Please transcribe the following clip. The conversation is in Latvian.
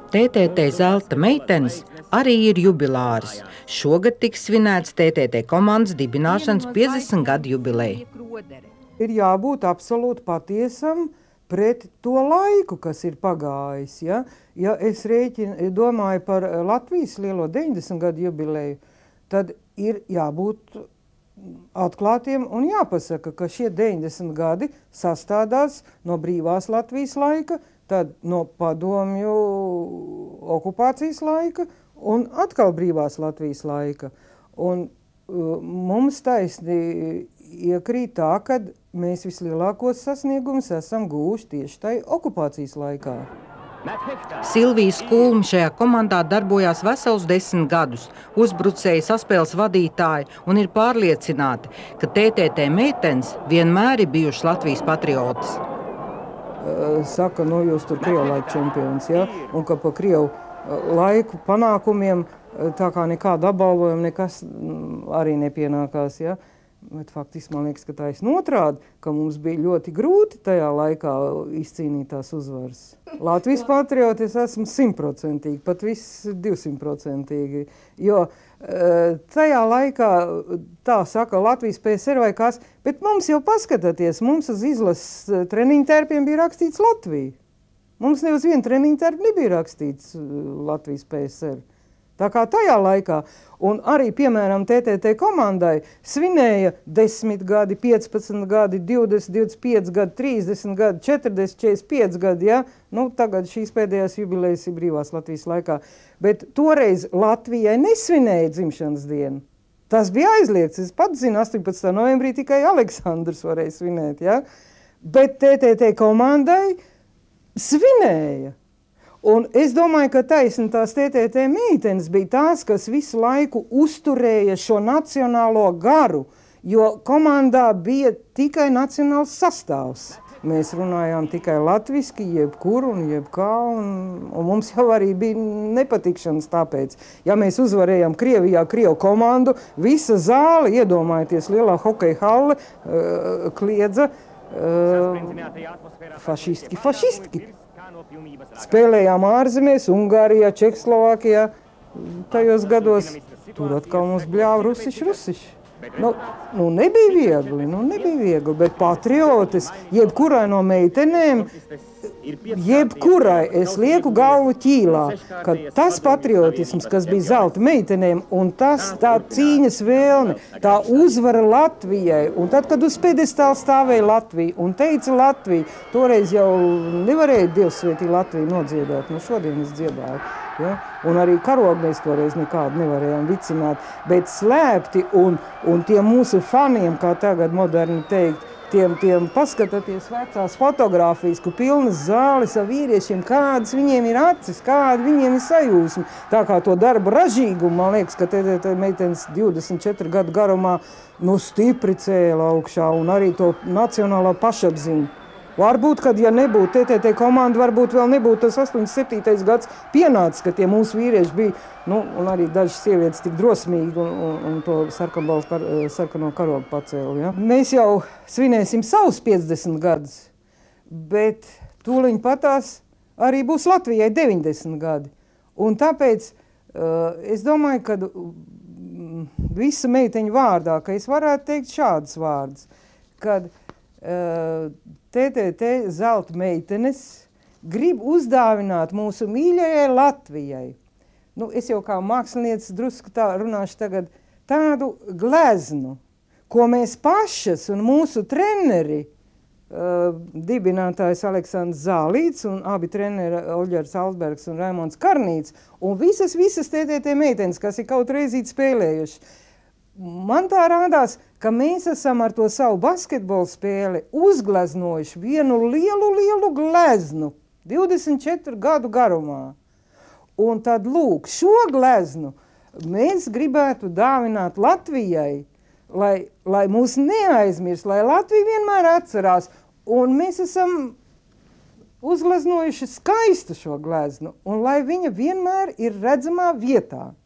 TTT zelta meitenes arī ir jubilāris. Šogad tiks svinēts TTT komandas dibināšanas 50 gadu jubileja. Ir jābūt absolūti patiesam pret to laiku, kas ir pagājis. Ja es domāju par Latvijas lielo 90 gadu jubileju, tad ir jābūt atklātiem un jāpasaka, ka šie 90 gadi sastādās no brīvās Latvijas laika, tad no padomju okupācijas laika un atkal brīvās Latvijas laika. Un mums taisni iekrīt tā, ka mēs vislielākos sasniegumus esam guvuši tieši tai okupācijas laikā. Silvija Skulme šajā komandā darbojās vesels 10 gadus, uzbrucēja saspēles vadītāji un ir pārliecināti, ka TTT meitenes vienmēr ir bijušas Latvijas patriotas. Saka, jūs tur Krievu laika čempions, un ka pa Krievu laiku panākumiem tā kā nekāda apbalvojuma nekas arī nepienākās, Bet faktiski man liekas, ka taisn otrādi, ka mums bija ļoti grūti tajā laikā izcīnīt tās uzvaras. Latvijas patrioti es esmu 100%, pat viss 200%, jo tajā laikā, tā saka Latvijas PSR vai kas, bet mums jau paskatāties, mums uz izlases treniņtērpiem bija rakstīts Latvija. Mums ne uz vienu treniņtērpu nebija rakstīts Latvijas PSR. Tā kā tajā laikā, un arī, piemēram, TTT komandai svinēja 10 gadi, 15 gadi, 20, 25 gadi, 30 gadi, 40, 45 gadi, tagad šīs pēdējās jubilejas ir brīvās Latvijas laikā. Bet toreiz Latvijai nesvinēja dzimšanas dienu. Tas bija aizliegts. Es pats zinu, 18. novembrī tikai Aleksandrs varēja svinēt, Bet TTT komandai svinēja. Un es domāju, ka taisni tās TTT meitenes bija tās, kas visu laiku uzturēja šo nacionālo garu, jo komandā bija tikai nacionāls sastāvs. Mēs runājām tikai latviski, jebkur un jebkā, un mums jau arī bija nepatikšanas tāpēc. Ja mēs uzvarējām Krievijā Krievu komandu, visa zāle, iedomājieties, lielā hokeja halle, kliedza fašistki. Spēlējām ārzemēs, Ungārijā, Čehoslovākijā, tajos gados. Tur atkal mums bļāva rusiši. Nebija viegli, bet patriotis, jebkurai no meitenēm, es lieku galvu ķīlā, ka tas patriotisms, kas bija zelta meitenēm, un tā cīņas vēlme, tā uzvara Latvijai, un tad, kad uz pedestāla stāvēja Latvija un teica Latviju, toreiz jau nevarēja Dievsvētī Latviju nodziedāt, šodien es dziedāju. Un arī karogu mēs toreiz nekādu nevarējām vicināt, bet slēpti un tiem mūsu faniem, kā tagad moderni teikt, tiem paskatāties vecās fotogrāfijas, kur pilnas zāles ar vīriešiem, kādas viņiem ir acis, kāda viņiem ir sajūsma. Tā kā to darba ražīgumu, man liekas, ka TTT meitenes 24 gadu garumā stipri cēla augšā un arī to nacionālā pašapziņu. Varbūt, kad ja nebūtu TTT komanda, varbūt vēl nebūtu tas 87. gads pienācis, ka tie mūsu vīrieši bija, un arī dažas sievietes tik drosmīgi un to sarkano karogu pacēla. Mēs jau svinēsim savus 50 gadus, bet tūliņ patās arī būs Latvijai 90 gadi. Un tāpēc es domāju, ka visa meiteņu vārdā, ka es varētu teikt šādas vārdas, kad TTT zelta meitenes grib uzdāvināt mūsu mīļajai Latvijai. Es jau kā mākslinieca drusku tā runāšu tagad tādu gleznu, ko mēs pašas un mūsu treneri, dibinātājs Aleksandrs Zālīts un abi treneri Oļģers Alsbergs un Raimonds Karnīts un visas TTT meitenes, kas ir kaut reizīti spēlējuši. Man tā rādās, ka mēs esam ar to savu basketbolu spēli uzgleznojuši vienu lielu gleznu 24 gadu garumā. Un tad, lūk, šo gleznu mēs gribētu dāvināt Latvijai, lai mūs neaizmirst, lai Latvija vienmēr atcerās. Un mēs esam uzgleznojuši skaistu šo gleznu, un lai viņa vienmēr ir redzamā vietā.